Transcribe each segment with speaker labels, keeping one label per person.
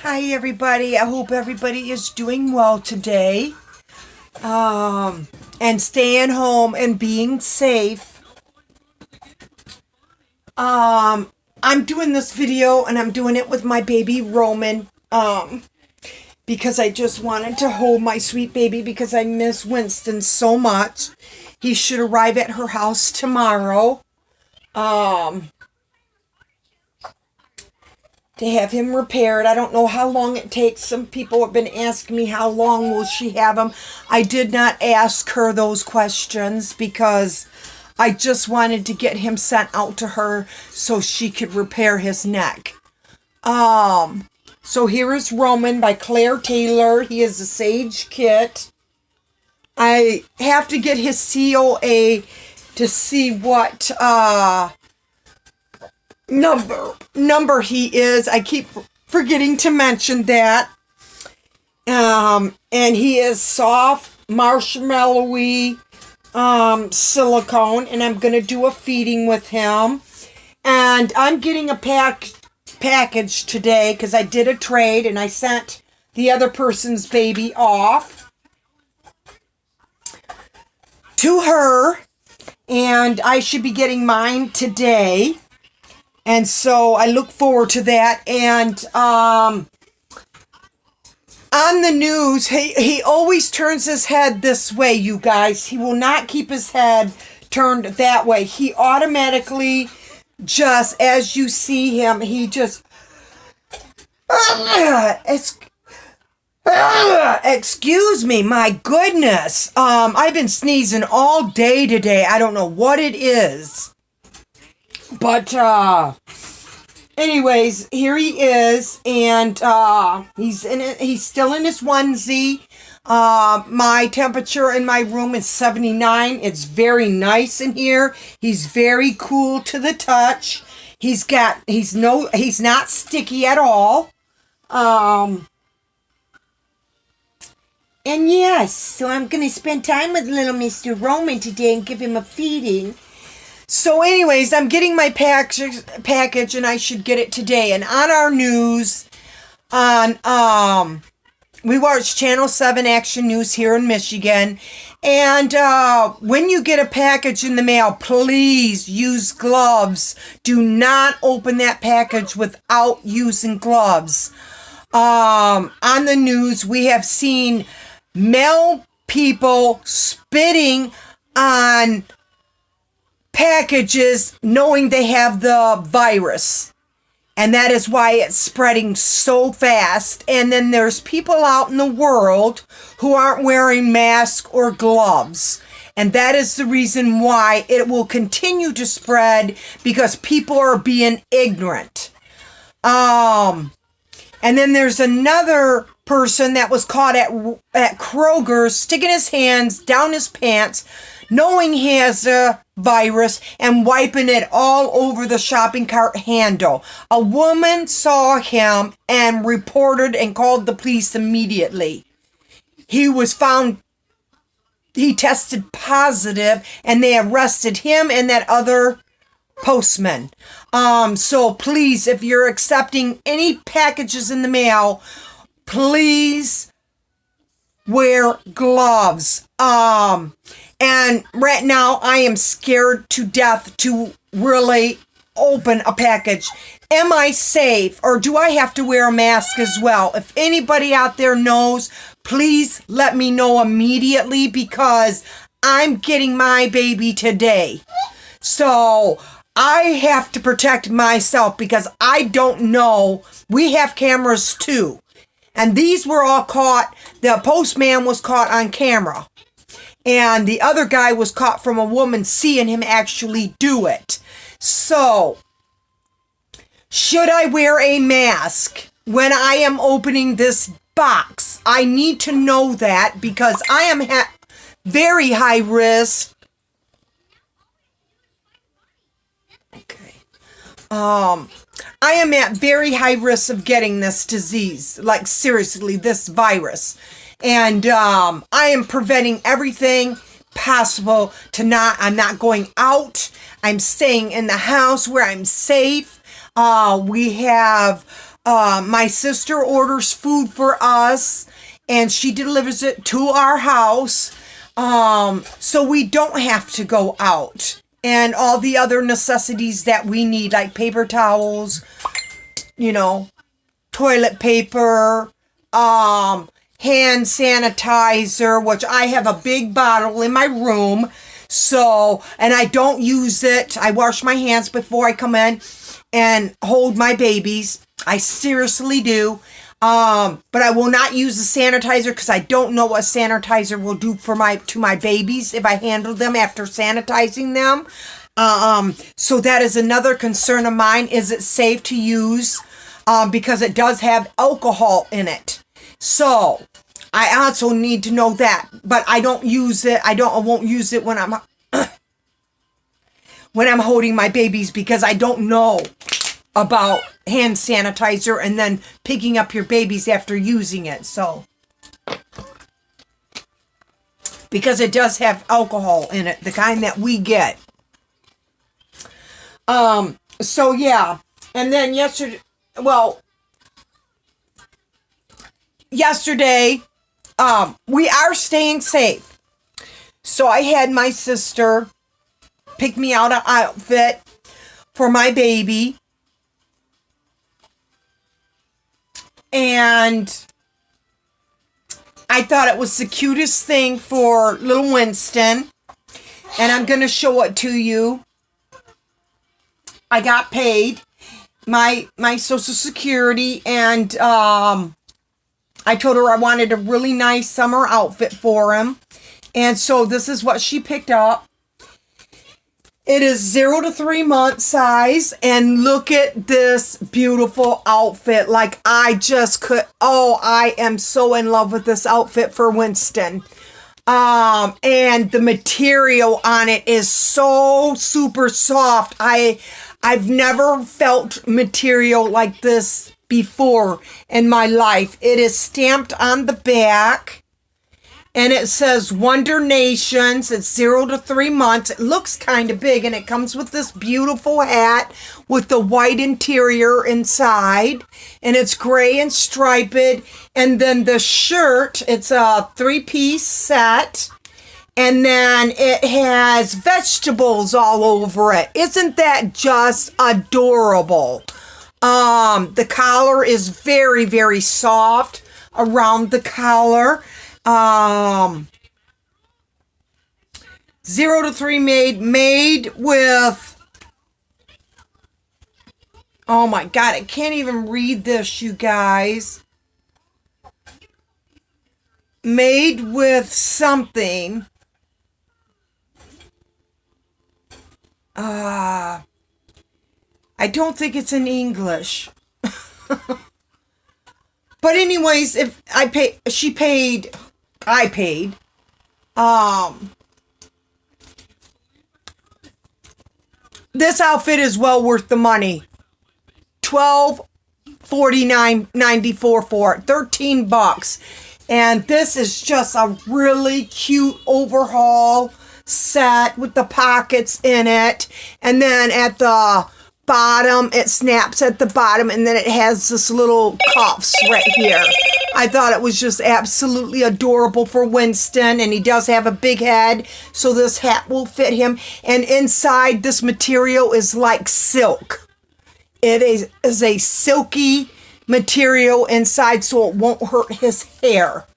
Speaker 1: Hi everybody. I hope everybody is doing well today. And staying home and being safe. I'm doing this video and I'm doing it with my baby Roman. Because I just wanted to hold my sweet baby because I miss Winston so much. He should arrive at her house tomorrow. To have him repaired. I don't know how long it takes. Some people have been asking me how long will she have him. I did not ask her those questions because I just wanted to get him sent out to her so she could repair his neck. So here is Roman by Claire Taylor. He is a Sage kit. I have to get his COA to see what number he is. I keep forgetting to mention that. And he is soft, marshmallowy, silicone, and I'm going to do a feeding with him. And I'm getting a package today because I did a trade and I sent the other person's baby off to her, and I should be getting mine today. And so I look forward to that. And on the news, he always turns his head this way, you guys. He will not keep his head turned that way. He automatically, just as you see him, he just... excuse me, my goodness. I've been sneezing all day today. I don't know what it is. But, anyways, here he is, and, he's still in his onesie. My temperature in my room is 79. It's very nice in here. He's very cool to the touch. He's not sticky at all. And yes, so I'm gonna spend time with little Mr. Roman today and give him a feeding. So anyways, I'm getting my package and I should get it today. And on our news, we watch Channel 7 Action News here in Michigan. And when you get a package in the mail, please use gloves. Do not open that package without using gloves. On the news, we have seen male people spitting on packages knowing they have the virus, and that is why it's spreading so fast. And then there's people out in the world who aren't wearing masks or gloves, and that is the reason why it will continue to spread, because people are being ignorant. And then there's another person that was caught at Kroger sticking his hands down his pants knowing he has a virus and wiping it all over the shopping cart handle. A woman saw him and reported and called the police immediately. He tested positive and they arrested him and that other postman. So please, if you're accepting any packages in the mail, please wear gloves. And right now I am scared to death to really open a package. Am I safe, or do I have to wear a mask as well? If anybody out there knows, please let me know immediately, because I'm getting my baby today. So I have to protect myself because I don't know. We have cameras too. And these were all caught. The postman was caught on camera. And the other guy was caught from a woman seeing him actually do it. So, should I wear a mask when I am opening this box? I need to know that because I am very high risk. Okay. I am at very high risk of getting this disease. Like, seriously, this virus. And I am preventing everything possible I'm not going out. I'm staying in the house where I'm safe. We have My sister orders food for us and she delivers it to our house. So we don't have to go out. And all the other necessities that we need, like paper towels, toilet paper, hand sanitizer, which I have a big bottle in my room. So, and I don't use it. I wash my hands before I come in and hold my babies. I seriously do. But I will not use the sanitizer because I don't know what sanitizer will do to my babies if I handle them after sanitizing them. So that is another concern of mine. Is it safe to use? Because it does have alcohol in it. So I also need to know that, but I don't use it. I won't use it when I'm holding my babies because I don't know about hand sanitizer and then picking up your babies after using it. So, because it does have alcohol in it, the kind that we get. So yeah. And then yesterday, we are staying safe. So I had my sister pick me out an outfit for my baby. And I thought it was the cutest thing for little Winston. And I'm going to show it to you. I got paid my Social Security, and I told her I wanted a really nice summer outfit for him. And so this is what she picked up. It is 0 to 3 month size, and look at this beautiful outfit. Like, I am so in love with this outfit for Winston. And the material on it is so super soft. I've never felt material like this before in my life. It is stamped on the back. And it says Wonder Nations. It's 0 to 3 months. It looks kind of big. And it comes with this beautiful hat with the white interior inside. And it's gray and striped. And then the shirt, it's a 3-piece set. And then it has vegetables all over it. Isn't that just adorable? The collar is very, very soft around the collar. 0 to 3 made with, oh my God, I can't even read this, you guys. Made with something. I don't think it's in English. But anyways, I paid. This outfit is well worth the money. $12.49.94 for it. $13. And this is just a really cute overhaul set with the pockets in it. And then at the bottom, it snaps at the bottom, and then it has this little cuffs right here. I thought it was just absolutely adorable for Winston, and he does have a big head, so this hat will fit him. And inside, this material is like silk. It is a silky material inside, so it won't hurt his hair.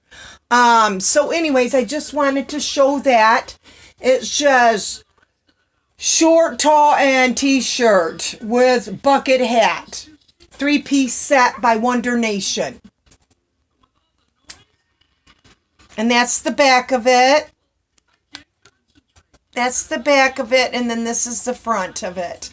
Speaker 1: So anyways, I just wanted to show that. It's just short, tall, and t-shirt with bucket hat. 3-piece set by Wonder Nation. And that's the back of it. That's the back of it, and then this is the front of it.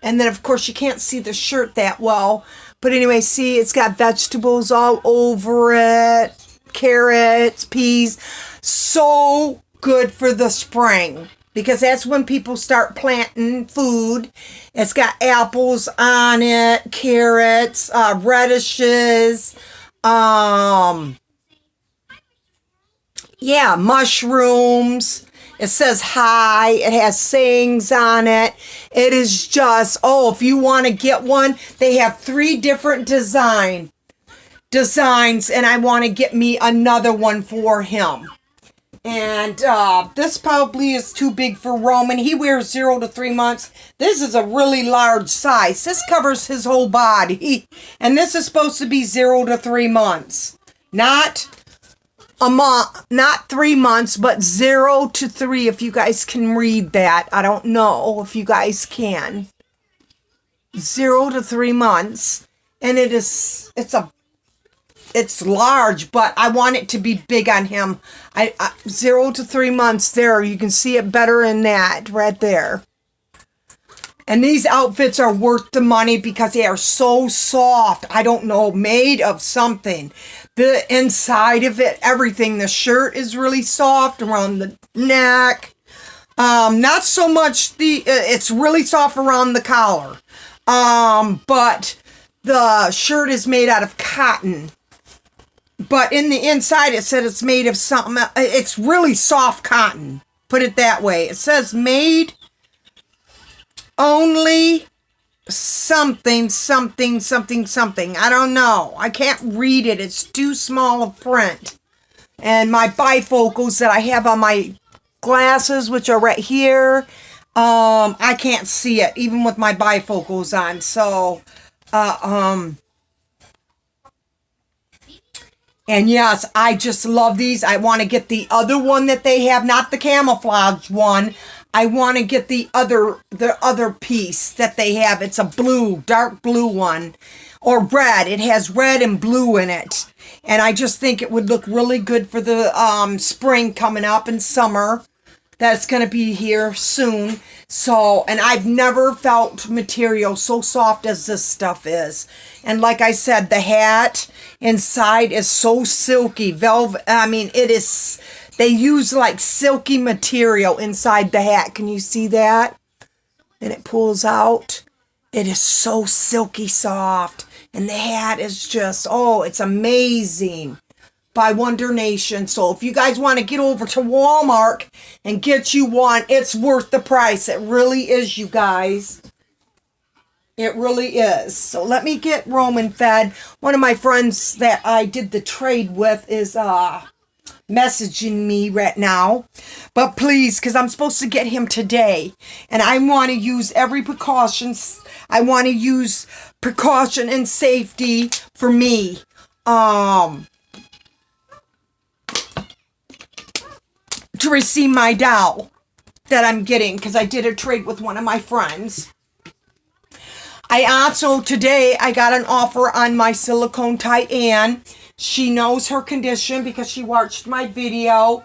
Speaker 1: And then, of course, you can't see the shirt that well. But anyway, see, it's got vegetables all over it. Carrots, peas. So good for the spring, because that's when people start planting food. It's got apples on it, carrots, radishes, mushrooms. It says hi. It has sayings on it. It is just, oh, if you want to get one, they have 3 different designs, and I want to get me another one for him. And this probably is too big for Roman. He wears 0 to 3 months. This is a really large size. This covers his whole body. And this is supposed to be 0 to 3 months. Not a month, not 3 months, but 0 to 3, if you guys can read that. I don't know if you guys can. 0 to 3 months. And it's large, but I want it to be big on him. 0 to 3 months there. You can see it better in that right there. And these outfits are worth the money because they are so soft. I don't know, made of something. The inside of it, everything. The shirt is really soft around the neck. Not so much it's really soft around the collar. But the shirt is made out of cotton. But in the inside, it said it's made of something. It's really soft cotton. Put it that way. It says made only something, something, something, something. I don't know. I can't read it. It's too small of print. And my bifocals that I have on my glasses, which are right here, I can't see it, even with my bifocals on. So, and yes, I just love these. I want to get the other one that they have, not the camouflage one. I want to get the other piece that they have. It's a blue, dark blue one, or red. It has red and blue in it. And I just think it would look really good for the spring coming up and summer. That's going to be here soon. So, and I've never felt material so soft as this stuff is. And like I said, the hat inside is so silky. Velvet, I mean, it is, they use like silky material inside the hat. Can you see that? And it pulls out. It is so silky soft. And the hat is just, oh, it's amazing. By Wonder Nation. So if you guys want to get over to Walmart and get you one, it's worth the price. It really is, you guys. It really is. So let me get Roman fed. One of my friends that I did the trade with is messaging me right now. But please, because I'm supposed to get him today. And I want to use every precaution. I want to use precaution and safety for me. To receive my doll that I'm getting, because I did a trade with one of my friends. I also, today, I got an offer on my silicone Tyann. She knows her condition because she watched my video.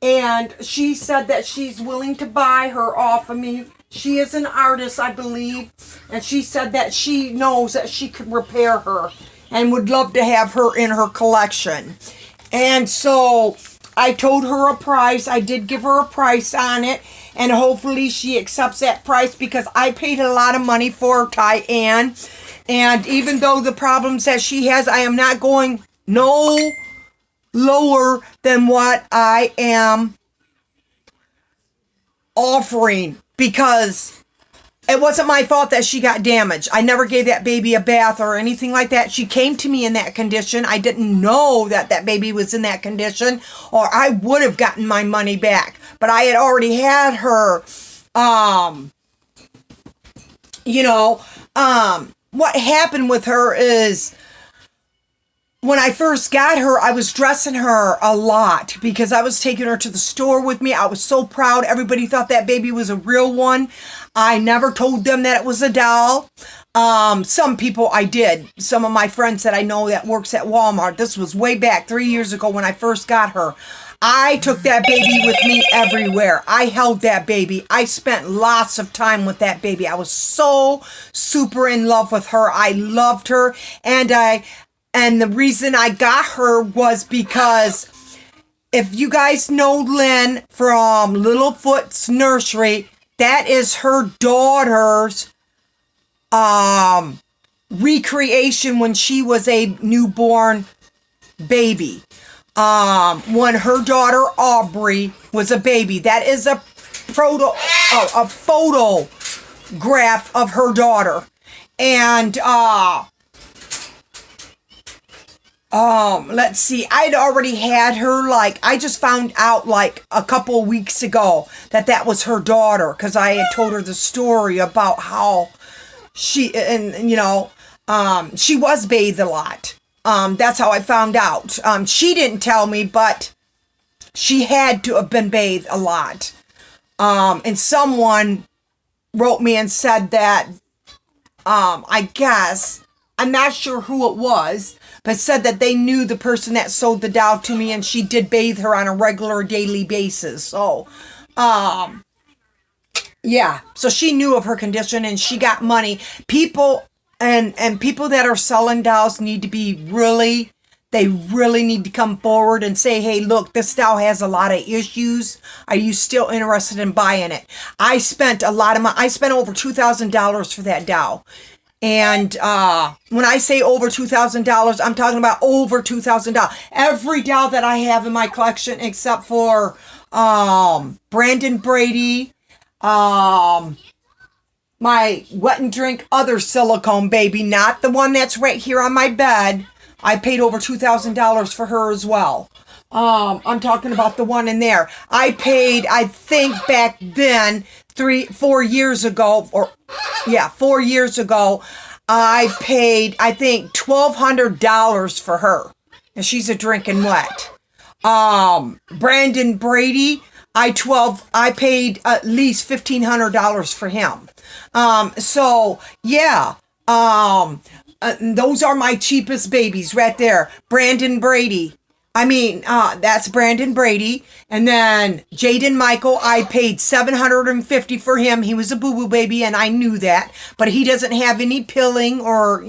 Speaker 1: And she said that she's willing to buy her off of me. She is an artist, I believe. And she said that she knows that she could repair her and would love to have her in her collection. And so I told her a price. I did give her a price on it. And hopefully she accepts that price because I paid a lot of money for Tyann. And even though the problems that she has, I am not going no lower than what I am offering. Because it wasn't my fault that she got damaged. I never gave that baby a bath or anything like that. She came to me in that condition. I didn't know that that baby was in that condition, or I would have gotten my money back. But I had already had her, what happened with her is, when I first got her, I was dressing her a lot because I was taking her to the store with me. I was so proud. Everybody thought that baby was a real one. I never told them that it was a doll. Some people I did. Some of my friends that I know that works at Walmart. This was way back 3 years ago when I first got her. I took that baby with me everywhere. I held that baby. I spent lots of time with that baby. I was so super in love with her. I loved her. And the reason I got her was because if you guys know Lynn from Littlefoot's Nursery, that is her daughter's recreation when she was a newborn baby. when her daughter Aubrey was a baby. That is a photograph of her daughter. And let's see, I'd already had her, like, I just found out like a couple of weeks ago that was her daughter, because I had told her the story about how she, and you know, she was bathed a lot. That's how I found out. She didn't tell me, but she had to have been bathed a lot. And someone wrote me and said that, I guess, I'm not sure who it was, but said that they knew the person that sold the doll to me, and she did bathe her on a regular daily basis. So, yeah, so she knew of her condition and she got money. People and people that are selling dolls need to be they really need to come forward and say, hey, look, this doll has a lot of issues. Are you still interested in buying it? I spent I spent over $2,000 for that doll. And when I say over $2,000, I'm talking about over $2,000. Every doll that I have in my collection, except for Brandon Brady, my Wet and Drink other silicone baby, not the one that's right here on my bed. I paid over $2,000 for her as well. I'm talking about the one in there. I paid, I think back then, 4 years ago, 4 years ago, I paid, I think, $1,200 for her. And she's a drinking wet. Brandon Brady, I paid at least $1,500 for him. So yeah, those are my cheapest babies right there. Brandon Brady. That's Brandon Brady. And then Jaden Michael, I paid $750 for him. He was a boo-boo baby, and I knew that. But he doesn't have any pilling or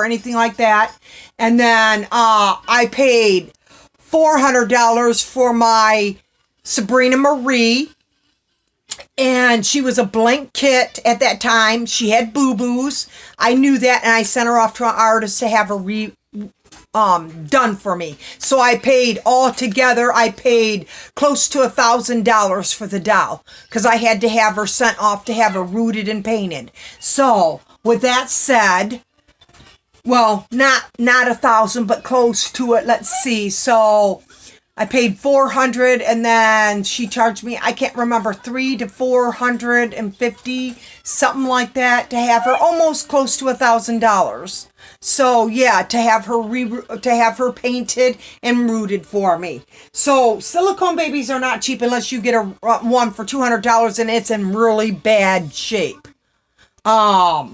Speaker 1: anything like that. And then I paid $400 for my Sabrina Marie. And she was a blank kit at that time. She had boo-boos. I knew that, and I sent her off to an artist to have her done for me. So I paid close to $1,000 for the doll, because I had to have her sent off to have her rooted and painted. So with that said, well, not 1,000, but close to it. Let's see. So I paid $400, and then she charged me, I can't remember, $300 to $450, something like that, to have her, almost close to $1,000. So yeah, to have her painted and rooted for me. So silicone babies are not cheap unless you get one for $200 and it's in really bad shape. But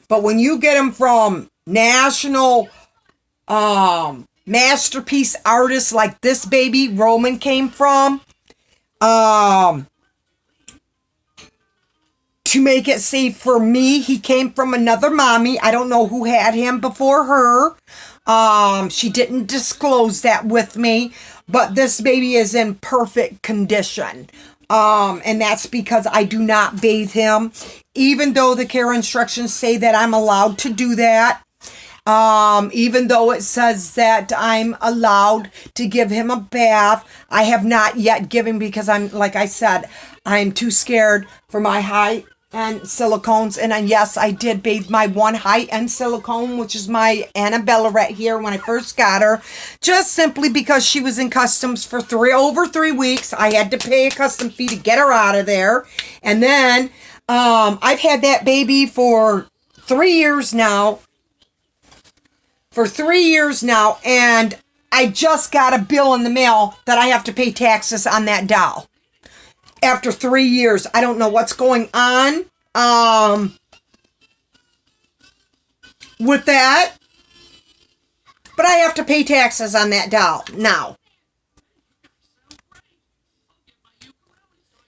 Speaker 1: when you get them from national masterpiece artists like this baby Roman came from, to make it safe for me, he came from another mommy. I don't know who had him before her. She didn't disclose that with me, but this baby is in perfect condition. And that's because I do not bathe him, even though the care instructions say that I'm allowed to do that. Even though it says that I'm allowed to give him a bath, I have not yet given, because like I said, I'm too scared for my high-end silicones. And then, yes, I did bathe my one high-end silicone, which is my Annabella right here when I first got her, just simply because she was in customs for over 3 weeks. I had to pay a custom fee to get her out of there. And then, I've had that baby for 3 years now. And I just got a bill in the mail that I have to pay taxes on that doll. After 3 years, I don't know what's going on with that, but I have to pay taxes on that doll now.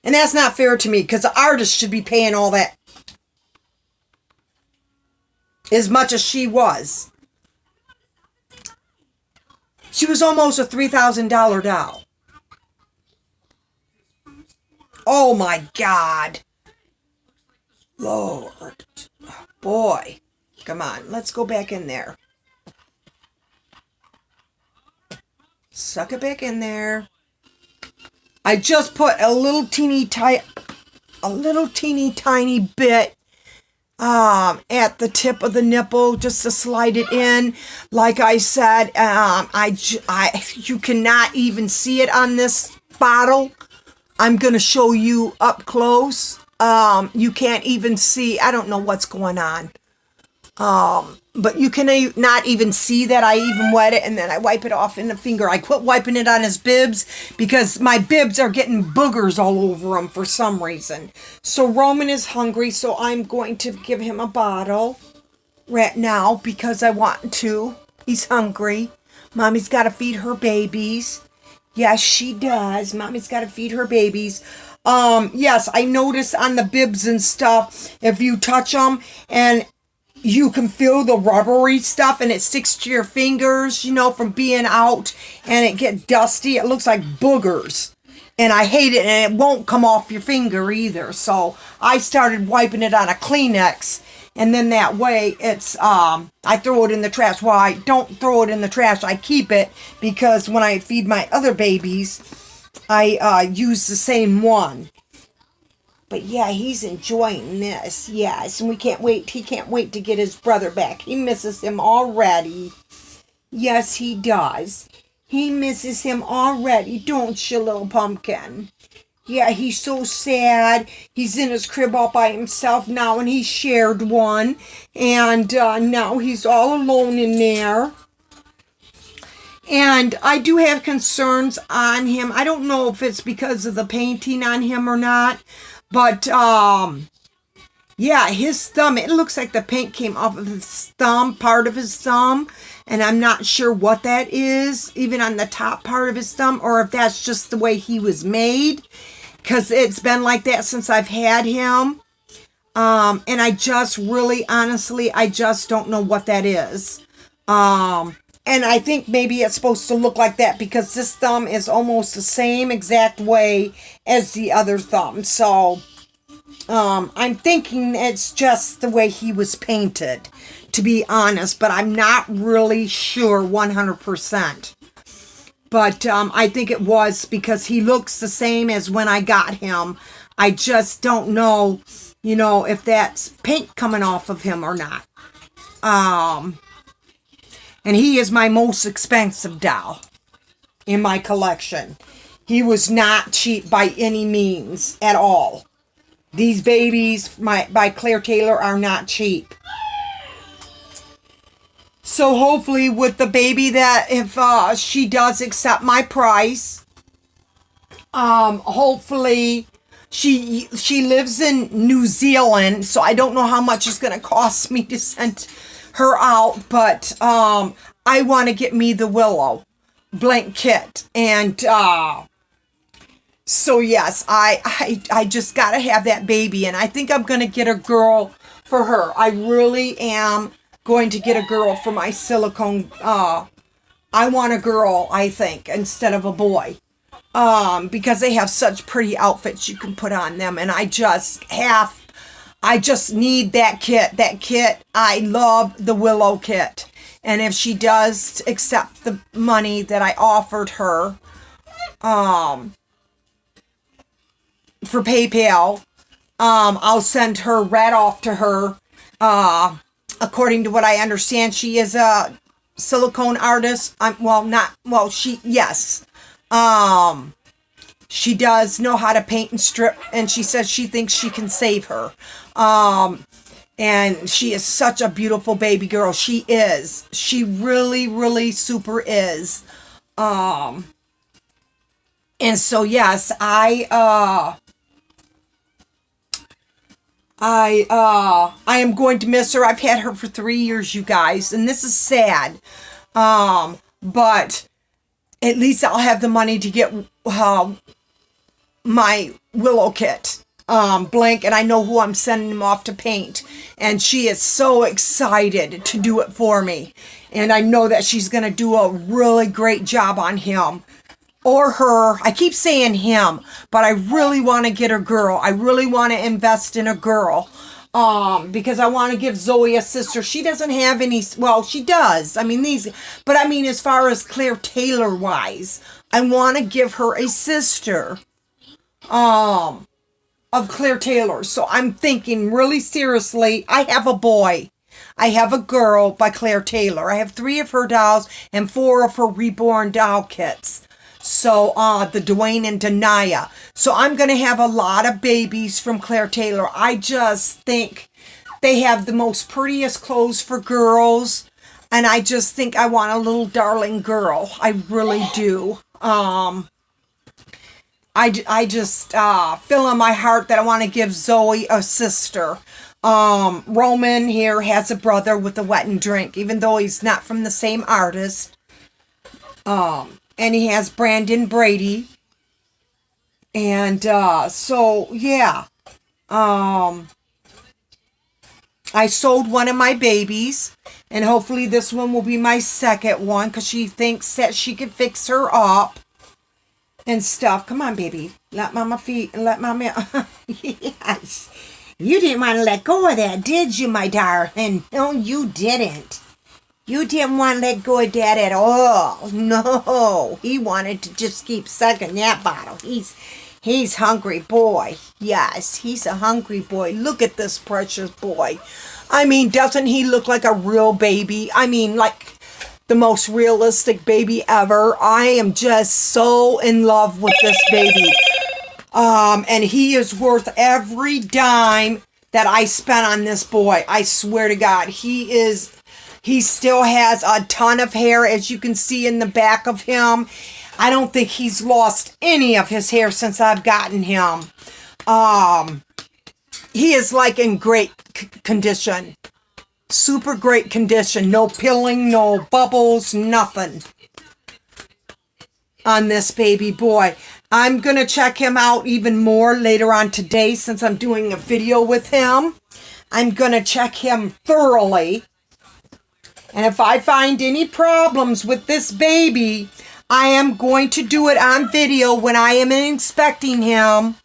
Speaker 1: And that's not fair to me, because the artist should be paying all that as much as she was. She was almost a $3,000 doll. Oh my God. Lord. Boy. Come on, let's go back in there. Suck it back in there. I just put a little teeny tiny bit at the tip of the nipple just to slide it in. Like I said, you cannot even see it on this bottle. I'm going to show you up close. You can't even see. I don't know what's going on. But you can not even see that I even wet it, and then I wipe it off in the finger. I quit wiping it on his bibs because my bibs are getting boogers all over him for some reason. So Roman is hungry, so I'm going to give him a bottle right now because I want to. He's hungry. Mommy's got to feed her babies. Yes, she does. Mommy's got to feed her babies. Yes, I notice on the bibs and stuff, if you touch them and you can feel the rubbery stuff and it sticks to your fingers, from being out, and it gets dusty. It looks like boogers. And I hate it, and it won't come off your finger either. So I started wiping it on a Kleenex, and then that way it's, I throw it in the trash. Well, I don't throw it in the trash. I keep it because when I feed my other babies, I use the same one. But yeah, he's enjoying this. Yes, and we can't wait. He can't wait to get his brother back. He misses him already. Yes, he does. He misses him already, don't you, little pumpkin? Yeah, he's so sad. He's in his crib all by himself now, and he shared one. And now he's all alone in there. And I do have concerns on him. I don't know if it's because of the painting on him or not. But, yeah, his thumb, it looks like the paint came off of his thumb, part of his thumb. And I'm not sure what that is, even on the top part of his thumb, or if that's just the way he was made. Because it's been like that since I've had him. And I just really, honestly, I just don't know what that is. And I think maybe it's supposed to look like that because this thumb is almost the same exact way as the other thumb. So, I'm thinking it's just the way he was painted, to be honest. But I'm not really sure 100%. But I think it was because he looks the same as when I got him. I just don't know, if that's paint coming off of him or not. And he is my most expensive doll in my collection. He was not cheap by any means at all. These babies by Claire Taylor are not cheap. So hopefully with the baby that if she does accept my price, hopefully she lives in New Zealand, so I don't know how much it's going to cost me to send her out, but I want to get me the Willow blank kit, and so yes, I just gotta have that baby, and I think I'm gonna get a girl for her. I really am going to get a girl for my silicone. I want a girl, I think, instead of a boy, because they have such pretty outfits you can put on them, and I just need that kit. That kit, I love the Willow kit. And if she does accept the money that I offered her for PayPal, I'll send her right off to her. According to what I understand, she is a silicone artist. Yes. She does know how to paint and strip, and she says she thinks she can save her. And she is such a beautiful baby girl. She is. She really, really super is. And so, yes, I am going to miss her. I've had her for 3 years, you guys, and this is sad. But at least I'll have the money to get my Willow kit blank, and I know who I'm sending him off to paint, and she is so excited to do it for me, and I know that she's going to do a really great job on him or her. I keep saying him, but I really want to get a girl. I really want to invest in a girl. Because I want to give Zoe a sister. She doesn't have any, well, she does. I mean, but I mean, as far as Claire Taylor wise, I want to give her a sister, of Claire Taylor. So I'm thinking really seriously, I have a boy. I have a girl by Claire Taylor. I have 3 of her dolls and 4 of her reborn doll kits. So, the Dwayne and Denia. So I'm going to have a lot of babies from Claire Taylor. I just think they have the most prettiest clothes for girls. And I just think I want a little darling girl. I really do. I just feel in my heart that I want to give Zoe a sister. Roman here has a brother with a Wet and Drink, even though he's not from the same artist. And he has Brandon Brady. And so, yeah. I sold one of my babies. And hopefully this one will be my second one. Because she thinks that she can fix her up. And stuff. Come on, baby. Let mama let mama... Yes. You didn't want to let go of that, did you, my darling? No, you didn't. You didn't want to let go of that at all. No. He wanted to just keep sucking that bottle. He's hungry boy. Yes, he's a hungry boy. Look at this precious boy. I mean, doesn't he look like a real baby? I mean, like the most realistic baby ever. I am just so in love with this baby. And he is worth every dime that I spent on this boy. I swear to God, he still has a ton of hair, as you can see in the back of him. I don't think he's lost any of his hair since I've gotten him. He is like in great condition. Super great condition. No pilling, no bubbles, nothing on this baby boy. I'm going to check him out even more later on today since I'm doing a video with him. I'm going to check him thoroughly. And if I find any problems with this baby, I am going to do it on video when I am inspecting him.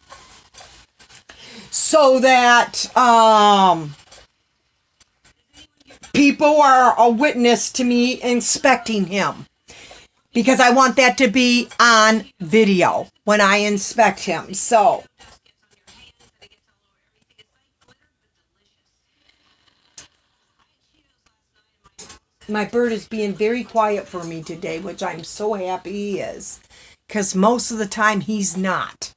Speaker 1: So that people are a witness to me inspecting him. Because I want that to be on video when I inspect him. So, my bird is being very quiet for me today, which I'm so happy he is. Because most of the time he's not.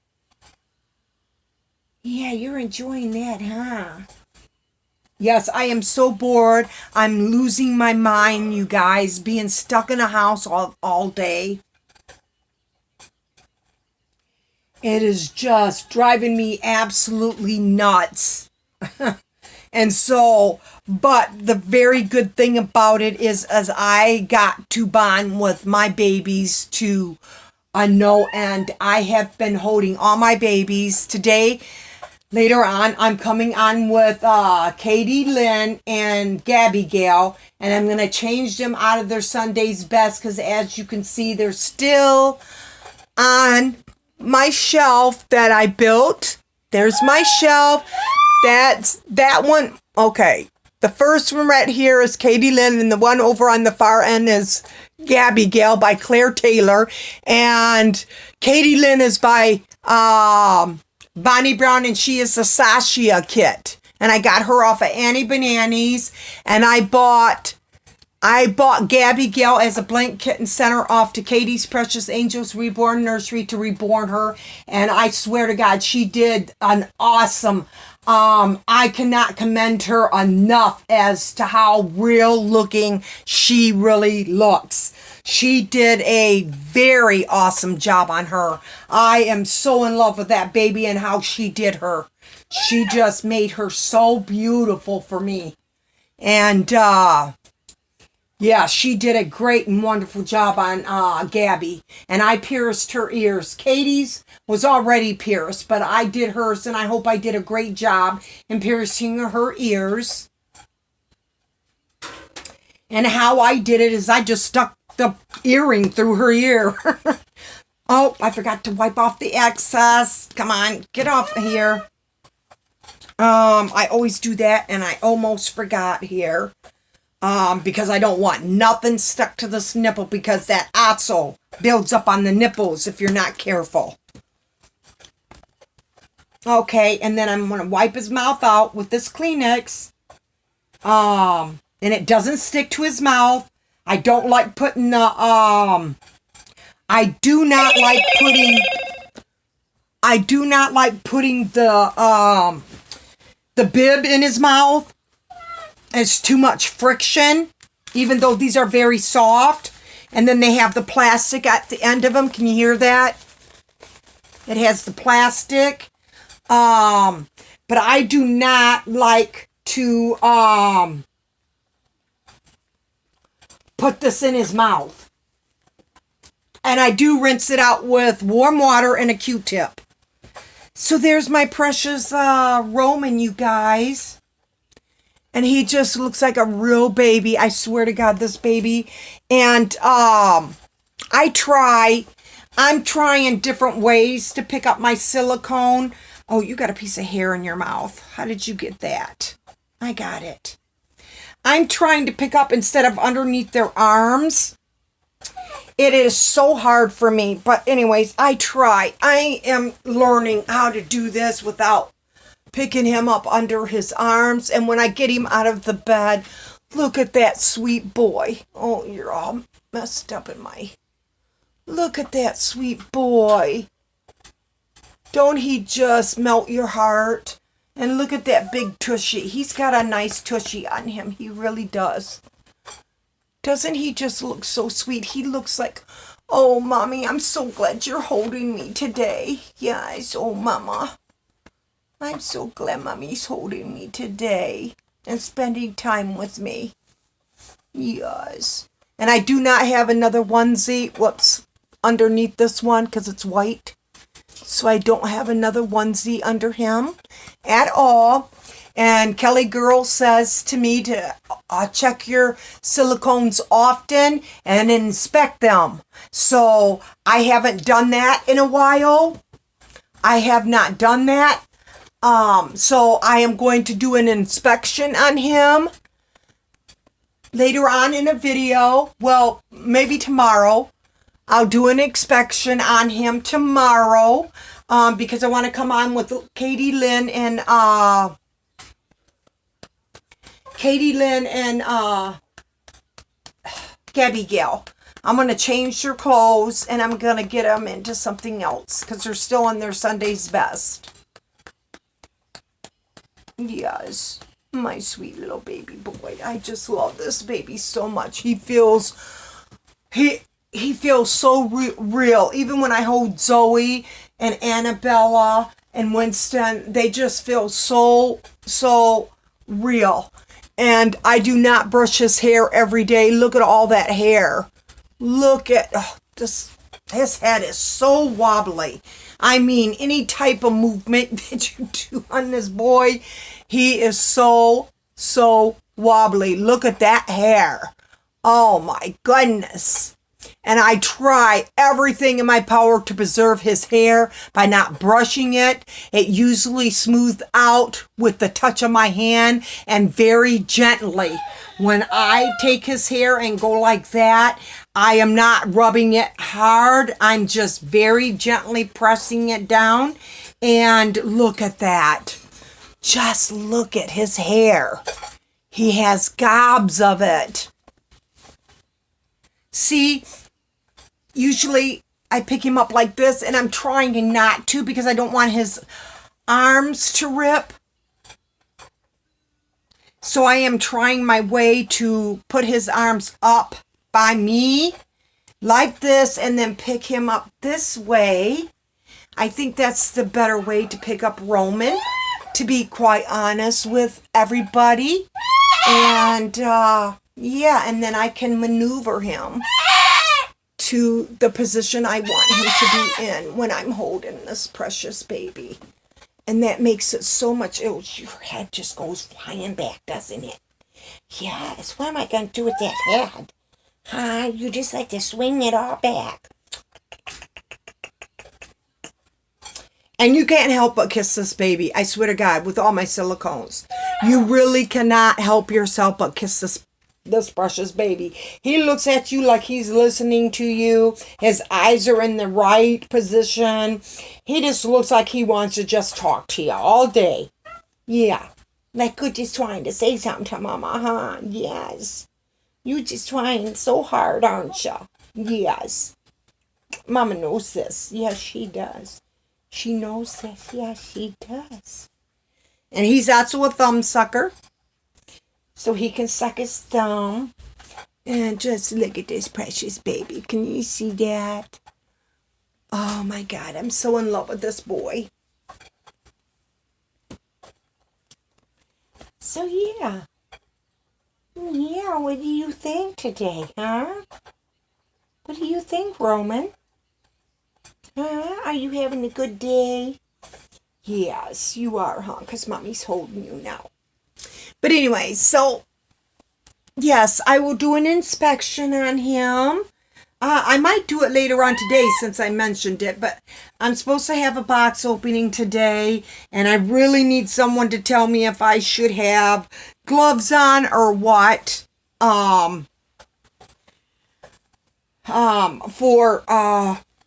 Speaker 1: Yeah, you're enjoying that, huh? Yes, I am so bored. I'm losing my mind, you guys, being stuck in a house all day. It is just driving me absolutely nuts. And so, but the very good thing about it is as I got to bond with my babies to no end. I have been holding all my babies today. Later on, I'm coming on with Katie Lynn and Gabby Gale, and I'm going to change them out of their Sunday's best because as you can see, they're still on my shelf that I built. There's my shelf. That's that one. Okay. The first one right here is Katie Lynn, and the one over on the far end is Gabby Gale by Claire Taylor. And Katie Lynn is by Bonnie Brown, and she is the Sasha kit. And I got her off of Annie Bananas. And I bought Gabby Gale as a blank kitten center off to Katie's Precious Angels Reborn Nursery to reborn her. And I swear to God, she did an awesome, I cannot commend her enough as to how real looking she really looks. She did a very awesome job on her. I am so in love with that baby and how she did her. She just made her so beautiful for me. And, yeah, she did a great and wonderful job on Gabby. And I pierced her ears. Katie's was already pierced, but I did hers, and I hope I did a great job in piercing her ears. And how I did it is I just stuck the earring through her ear. Oh, I forgot to wipe off the excess. Come on, get off here. I always do that, and I almost forgot here. Because I don't want nothing stuck to this nipple, because that also builds up on the nipples if you're not careful. Okay, and then I'm going to wipe his mouth out with this Kleenex. And it doesn't stick to his mouth. I don't like putting the, I do not like putting the bib in his mouth. It's too much friction, even though these are very soft. And then they have the plastic at the end of them. Can you hear that? It has the plastic. But I do not like to put this in his mouth. And I do rinse it out with warm water and a Q-tip. So there's my precious Roman, you guys. And he just looks like a real baby. I swear to God, this baby. And I'm trying different ways to pick up my silicone. Oh, you got a piece of hair in your mouth. How did you get that? I got it. I'm trying to pick up instead of underneath their arms. It is so hard for me. But anyways, I try. I am learning how to do this without picking him up under his arms. And when I get him out of the bed, look at that sweet boy. Oh, you're all messed up in my... Look at that sweet boy. Don't he just melt your heart? And look at that big tushy. He's got a nice tushy on him. He really does. Doesn't he just look so sweet? He looks like, oh, Mommy, I'm so glad you're holding me today. Yes, oh, Mama. I'm so glad Mommy's holding me today and spending time with me. Yes. And I do not have another onesie, underneath this one because it's white. So I don't have another onesie under him at all. And Kelly Girl says to me to check your silicones often and inspect them. So I haven't done that in a while. I have not done that. So I am going to do an inspection on him later on in a video. Well, maybe tomorrow. I'll do an inspection on him tomorrow. Because I want to come on with Katie Lynn and Gabby Gale. I'm going to change their clothes and I'm going to get them into something else because they're still in their Sunday's best. Yes, my sweet little baby boy. I just love this baby so much. He feels so real. Even when I hold Zoe and Annabella and Winston, they just feel so real. And I do not brush his hair every day. Look at all that hair. Look at this. His head is so wobbly. I mean, any type of movement that you do on this boy, he is so wobbly. Look at that hair. Oh my goodness. And I try everything in my power to preserve his hair by not brushing it. It usually smooths out with the touch of my hand and very gently. When I take his hair and go like that, I am not rubbing it hard. I'm just very gently pressing it down. And look at that. Just look at his hair. He has gobs of it. See, usually I pick him up like this, and I'm trying not to because I don't want his arms to rip. So I am trying my way to put his arms up by me like this and then pick him up this way. I think that's the better way to pick up Roman, to be quite honest with everybody. And yeah, and then I can maneuver him to the position I want him to be in when I'm holding this precious baby. And that makes it so much, your head just goes flying back, doesn't it? Yes, what am I going to do with that head? Huh? You just like to swing it all back. And you can't help but kiss this baby. I swear to God, with all my silicones. You really cannot help yourself but kiss this precious baby. He looks at you like he's listening to you. His eyes are in the right position. He just looks like he wants to just talk to you all day. Yeah. Like you're just trying to say something to Mama, huh? Yes. You just trying so hard, aren't you? Yes. Mama knows this. Yes, she does. She knows this. Yes, she does. And he's also a thumb sucker. So he can suck his thumb. And just look at this precious baby. Can you see that? Oh my God, I'm so in love with this boy. So yeah. Yeah, what do you think today, huh? What do you think, Roman? Huh? Are you having a good day? Yes, you are, huh? Because Mommy's holding you now. But anyway, so, yes, I will do an inspection on him. I might do it later on today since I mentioned it, but I'm supposed to have a box opening today, and I really need someone to tell me if I should have gloves on or what, for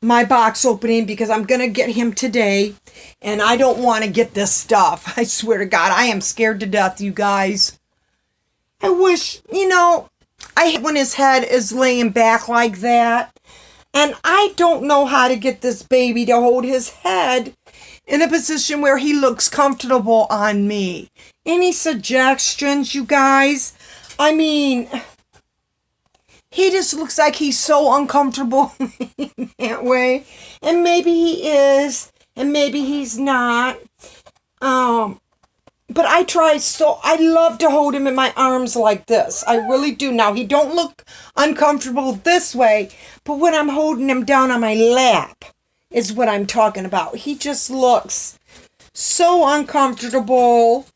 Speaker 1: my box opening, because I'm going to get him today, and I don't want to get this stuff. I swear to God, I am scared to death, you guys. I wish, I hate when his head is laying back like that. And I don't know how to get this baby to hold his head in a position where he looks comfortable on me. Any suggestions, you guys? I mean, he just looks like he's so uncomfortable in that way. And maybe he is, and maybe he's not. But I love to hold him in my arms like this. I really do. Now, he don't look uncomfortable this way, but when I'm holding him down on my lap is what I'm talking about. He just looks so uncomfortable.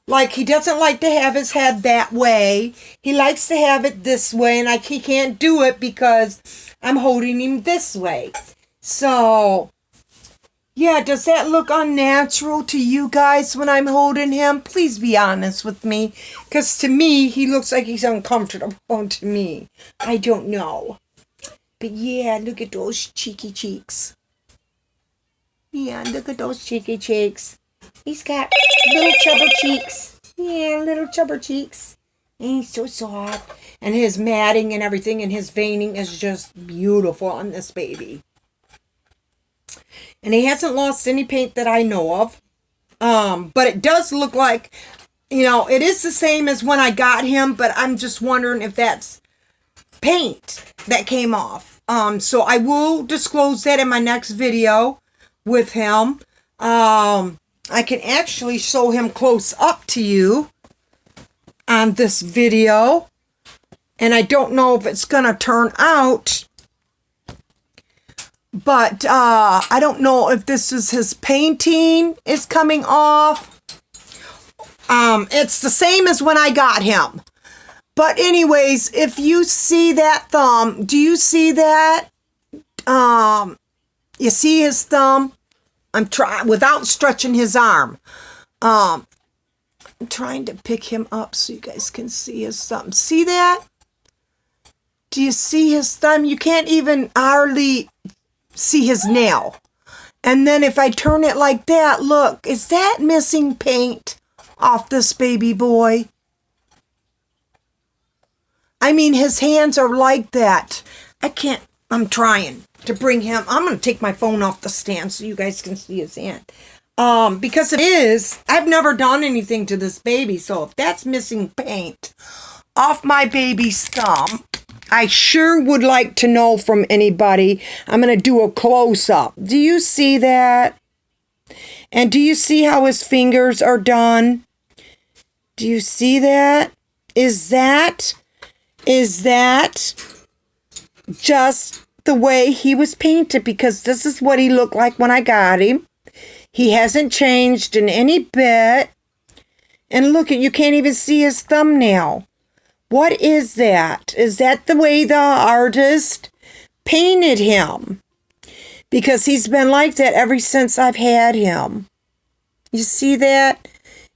Speaker 1: Like he doesn't like to have his head that way. He likes to have it this way, and he can't do it because I'm holding him this way. So, yeah, does that look unnatural to you guys when I'm holding him? Please be honest with me. Because to me, he looks like he's uncomfortable to me. I don't know. But yeah, look at those cheeky cheeks. Yeah, look at those cheeky cheeks. He's got little chubber cheeks. Yeah, little chubber cheeks. And he's so soft. And his matting and everything and his veining is just beautiful on this baby. And he hasn't lost any paint that I know of. But it does look like, it is the same as when I got him, but I'm just wondering if that's paint that came off. So I will disclose that in my next video with him. I can actually show him close up to you on this video. And I don't know if it's going to turn out. But I don't know if this is his painting is coming off. It's the same as when I got him. But anyways, if you see that thumb, do you see that? You see his thumb? I'm trying without stretching his arm. I'm trying to pick him up so you guys can see his thumb. See that? Do you see his thumb? You can't even hardly see his nail. And then if I turn it like that, look, is that missing paint off this baby boy? I mean, his hands are like that. I'm trying to bring him. I'm going to take my phone off the stand so you guys can see his hand. Because I've never done anything to this baby. So if that's missing paint off my baby's thumb, I sure would like to know from anybody. I'm going to do a close-up. Do you see that? And do you see how his fingers are done? Do you see that? Is that just the way he was painted? Because this is what he looked like when I got him. He hasn't changed in any bit. And look, you can't even see his thumbnail. What is that? Is that the way the artist painted him? because he's been like that ever since I've had him. You see that?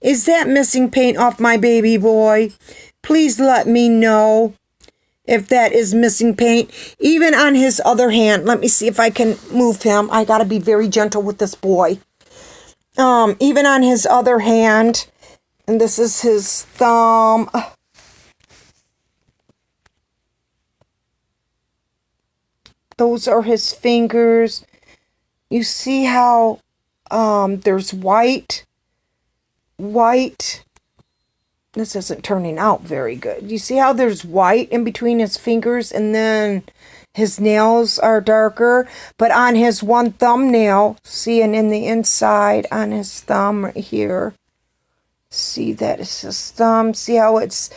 Speaker 1: Is that missing paint off my baby boy? Please let me know if that is missing paint. Even on his other hand, let me see if I can move him. I got to be very gentle with this boy. Even on his other hand, and this is his thumb. Those are his fingers. You see how there's white. This isn't turning out very good. You see how there's white in between his fingers, and then his nails are darker. But on his one thumbnail, see, and in the inside on his thumb right here, see that is his thumb. See how it's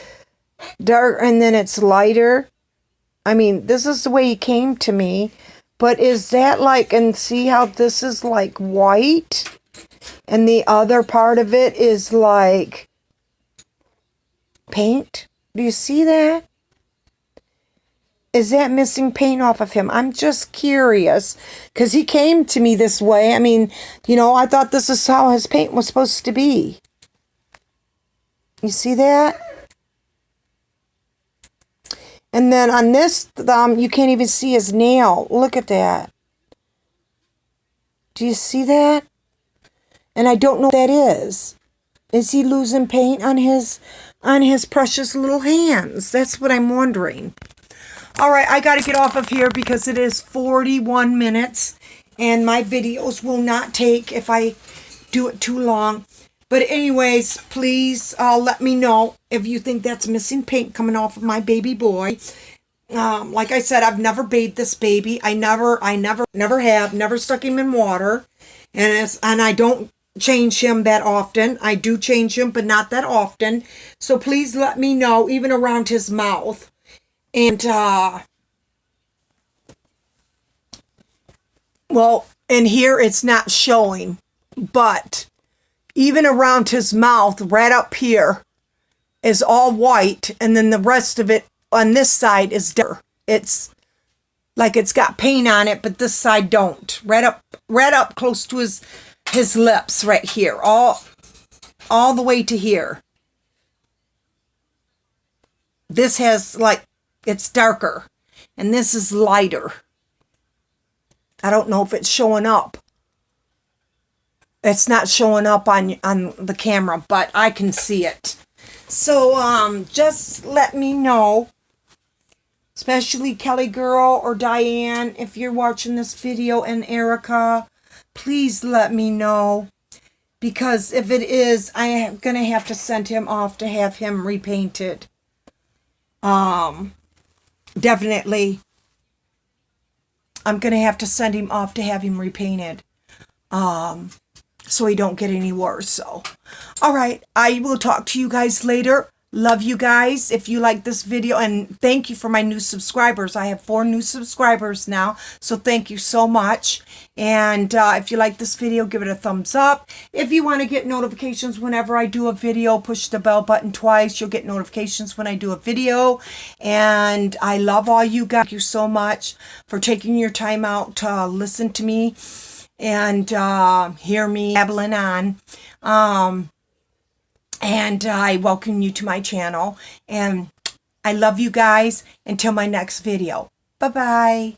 Speaker 1: dark and then it's lighter? I mean, this is the way he came to me. But is that like, and see how this is like white? And the other part of it is like paint. Do you see that? Is that missing paint off of him? I'm just curious because he came to me this way. I mean, you know, I thought this is how his paint was supposed to be. You see that? And then on this thumb, you can't even see his nail. Look at that. Do you see that? And I don't know what that is. Is he losing paint on his precious little hands? That's what I'm wondering. All right, I got to get off of here because it is 41 minutes. And my videos will not take if I do it too long. But anyways, please let me know if you think that's missing paint coming off of my baby boy. Like I said, I've never bathed this baby. I never stuck him in water. And I don't change him that often. I do change him, but not that often. So please let me know, even around his mouth. And, well, in here it's not showing, but even around his mouth, right up here, is all white, and then the rest of it on this side is dark. It's like it's got paint on it, but this side don't. Right up close to his lips, right here, all the way to here. This has like, it's darker, and this is lighter. I don't know if it's showing up. It's not showing up on the camera, but I can see it. So, just let me know, especially Kelly Girl or Diane, if you're watching this video, and Erica, please let me know. Because if it is, I am going to have to send him off to have him repainted. Definitely. I'm going to have to send him off to have him repainted. So he don't get any worse. So, all right. I will talk to you guys later. Love you guys. If you like this video, and thank you for my new subscribers. I have 4 new subscribers now. So thank you so much. And if you like this video, give it a thumbs up. If you want to get notifications whenever I do a video, push the bell button twice. You'll get notifications when I do a video. And I love all you guys. Thank you so much for taking your time out to listen to me and hear me babbling on. And I welcome you to my channel. And I love you guys. Until my next video. Bye-bye.